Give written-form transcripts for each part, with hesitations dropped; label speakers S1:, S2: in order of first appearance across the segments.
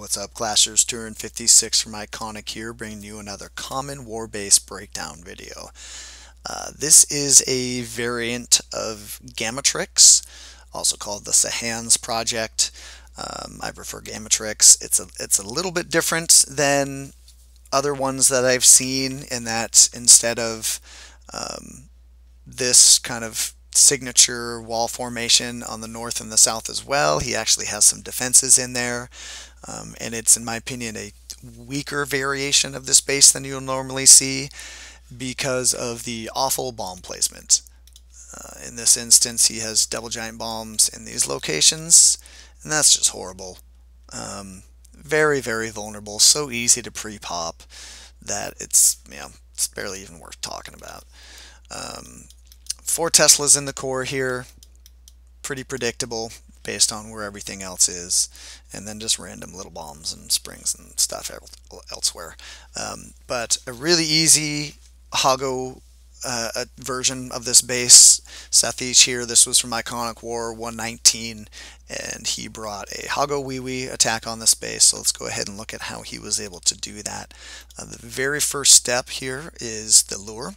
S1: What's up, Clashers? 256 from iKonik here, bringing you another common war base breakdown video. This is a variant of Gamatrix, also called the Satheesh project. I prefer Gamatrix. It's a little bit different than other ones that I've seen in that instead of this kind of signature wall formation on the north and the south as well, he actually has some defenses in there. And it's, in my opinion, a weaker variation of this base than you'll normally see because of the awful bomb placement. In this instance, he has double giant bombs in these locations, and that's just horrible. Very, very vulnerable, so easy to pre-pop that it's barely even worth talking about. 4 Teslas in the core here, pretty predictable based on where everything else is, and then just random little bombs and springs and stuff elsewhere. But a really easy Hogo version of this base. Satheesh here, this was from iKonik War 119, and he brought a Hogowiwi attack on this base, so let's go ahead and look at how he was able to do that. The very first step here is the lure.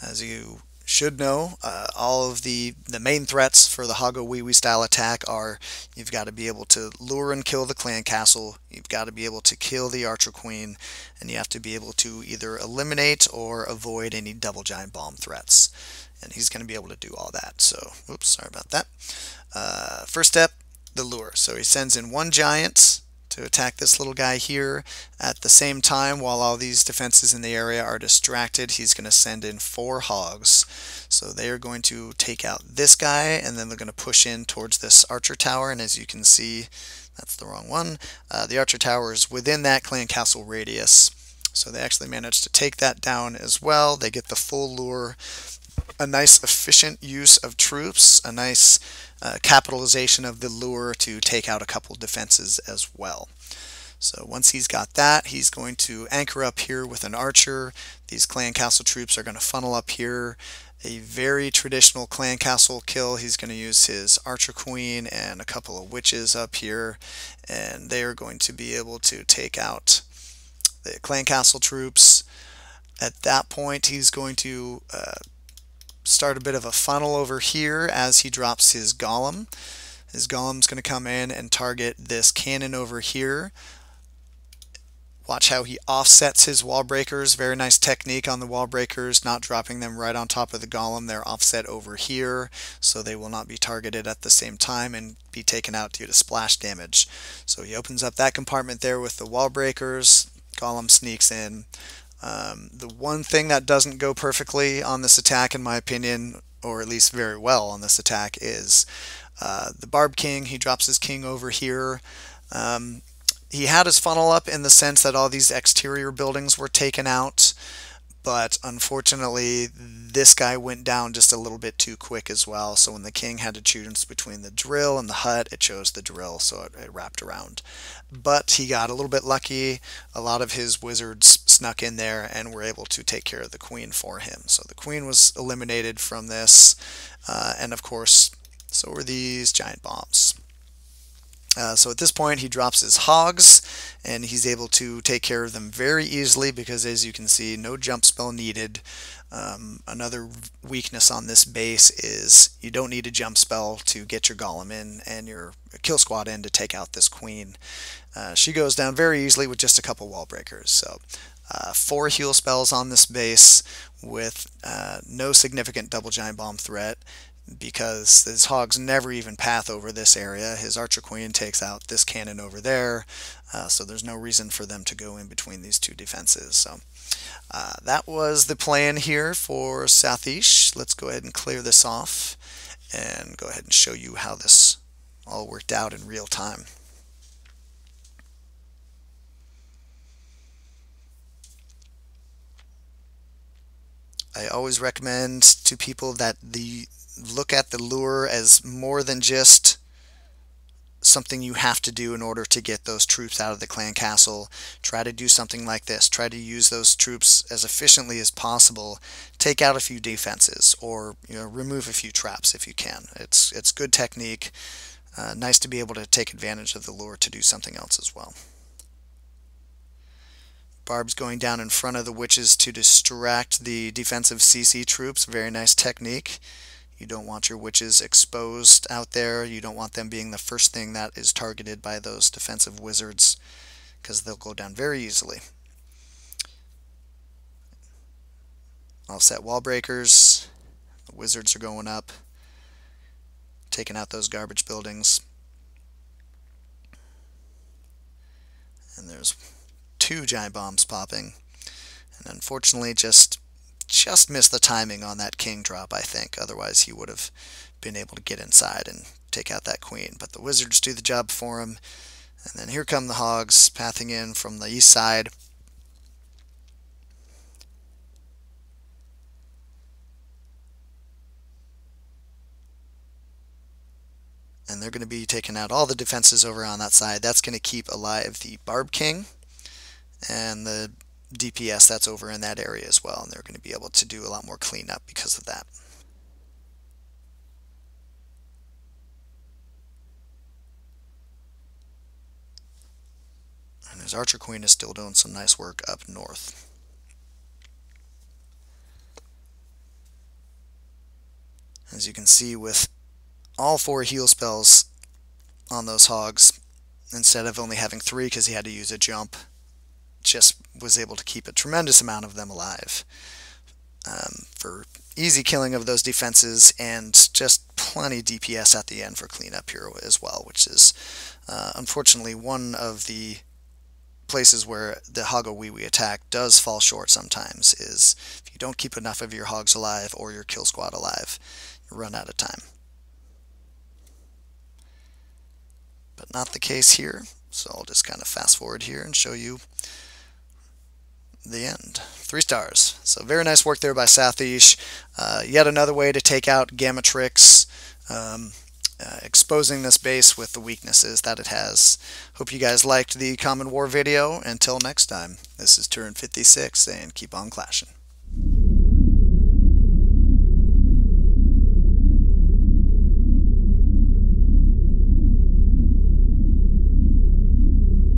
S1: As you should know, all of the main threats for the Hogowiwi style attack are you've got to be able to lure and kill the clan castle, you've got to be able to kill the archer queen, and you have to be able to either eliminate or avoid any double giant bomb threats. And he's going to be able to do all that. So, oops, sorry about that. First step, the lure. So he sends in 1 giant to attack this little guy here. At the same time, while all these defenses in the area are distracted, he's going to send in 4 hogs. So they are going to take out this guy, and then they're going to push in towards this archer tower. And as you can see, that's the wrong one. The archer tower is within that clan castle radius. So they actually managed to take that down as well. They get the full lure. A nice efficient use of troops, a nice capitalization of the lure to take out a couple defenses as well. So once he's got that, he's going to anchor up here with an archer. These clan castle troops are going to funnel up here. A very traditional clan castle kill. He's going to use his archer queen and a couple of witches up here, and they are going to be able to take out the clan castle troops. At that point, he's going to start a bit of a funnel over here as he drops his golem. His golem's going to come in and target this cannon over here. Watch how he offsets his wall breakers. Very nice technique on the wall breakers, not dropping them right on top of the golem. They're offset over here, so they will not be targeted at the same time and be taken out due to splash damage. So he opens up that compartment there with the wall breakers. Golem sneaks in. The one thing that doesn't go perfectly on this attack, in my opinion, or at least very well on this attack, is the Barb King. He drops his king over here. He had his funnel up in the sense that all these exterior buildings were taken out, but unfortunately this guy went down just a little bit too quick as well. So when the king had to choose between the drill and the hut, it chose the drill, so it wrapped around. But he got a little bit lucky. A lot of his wizards snuck in there and were able to take care of the queen for him. So the queen was eliminated from this, and of course so were these giant bombs. So at this point he drops his hogs, and he's able to take care of them very easily because, as you can see, no jump spell needed. Another weakness on this base is you don't need a jump spell to get your golem in and your kill squad in to take out this queen. She goes down very easily with just a couple wall breakers. So 4 heal spells on this base with no significant double giant bomb threat, because his hogs never even path over this area. His archer queen takes out this cannon over there, so there's no reason for them to go in between these 2 defenses. So that was the plan here for Satheesh. Let's go ahead and clear this off and go ahead and show you how this all worked out in real time. I always recommend to people that look at the lure as more than just something you have to do in order to get those troops out of the clan castle. Try to do something like this. Try to use those troops as efficiently as possible. Take out a few defenses, or remove a few traps if you can. It's good technique. Nice to be able to take advantage of the lure to do something else as well. Barbs going down in front of the witches to distract the defensive CC troops. Very nice technique. You don't want your witches exposed out there. You don't want them being the first thing that is targeted by those defensive wizards, because they'll go down very easily. All set wall breakers. The wizards are going up, taking out those garbage buildings. And there's 2 giant bombs popping. And unfortunately just missed the timing on that king drop, I think. Otherwise he would have been able to get inside and take out that queen. But the wizards do the job for him. And then here come the hogs pathing in from the east side. And they're going to be taking out all the defenses over on that side. That's going to keep alive the Barb King and the DPS that's over in that area as well. And they're going to be able to do a lot more cleanup because of that. And his Archer Queen is still doing some nice work up north. As you can see, with all 4 heal spells on those hogs, instead of only having 3 because he had to use a jump, just was able to keep a tremendous amount of them alive for easy killing of those defenses, and just plenty DPS at the end for cleanup here as well, which is unfortunately one of the places where the Hogowiwi attack does fall short sometimes, is if you don't keep enough of your hogs alive or your kill squad alive, you run out of time. But not the case here, so I'll just kind of fast forward here and show you the end. 3 stars. So very nice work there by Satheesh. Yet another way to take out Gamatrix, exposing this base with the weaknesses that it has. Hope you guys liked the Common War video. Until next time, this is Turn 56, and keep on clashing.